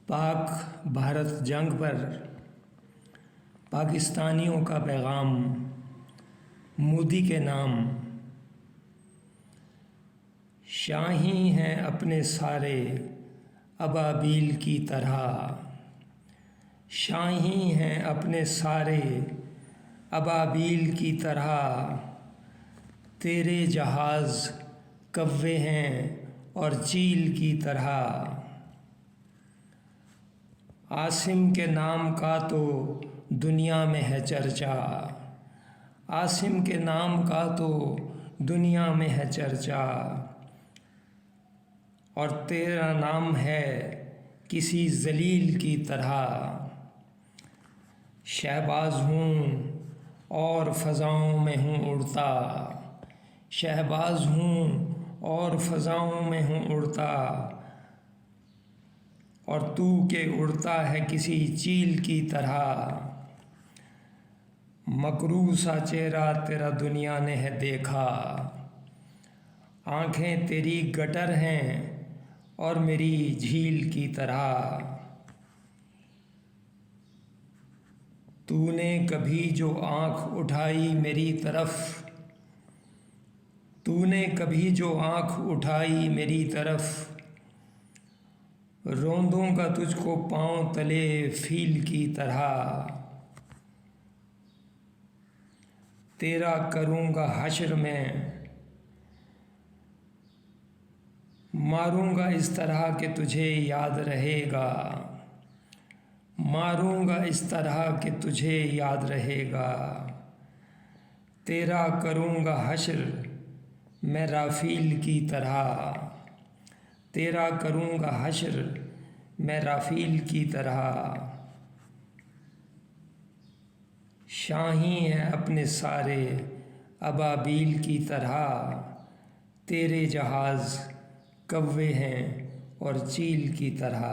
पाक भारत जंग पर पाकिस्तानियों का पैगाम मोदी के नाम। शाही हैं अपने सारे अबाबील की तरह, शाही हैं अपने सारे अबाबील की तरह। तेरे जहाज़ कव्वे हैं और चील की तरह। आसिम के नाम का तो दुनिया में है चर्चा, आसिम के नाम का तो दुनिया में है चर्चा। और तेरा नाम है किसी जलील की तरह। शहबाज हूँ और फ़ज़ाओं में हूँ उड़ता, शहबाज हूँ और फ़ज़ाओं में हूँ उड़ता। और तू के उड़ता है किसी चील की तरह। मकरू सा चेहरा तेरा दुनिया ने है देखा, आँखें तेरी गटर हैं और मेरी झील की तरह। तूने कभी जो आँख उठाई मेरी तरफ, तूने कभी जो आँख उठाई मेरी तरफ। रोंदूंगा तुझको पाँव तले फील की तरह। तेरा करूँगा हश्र में, मारूँगा इस तरह कि तुझे याद रहेगा, मारूँगा इस तरह कि तुझे याद रहेगा। तेरा करूँगा हश्र मैं राफील की तरह, तेरा करूँगा हश्र मैं राफील की तरह। शाही हैं अपने सारे अबाबील की तरह। तेरे जहाज़ कव्वे हैं और चील की तरह।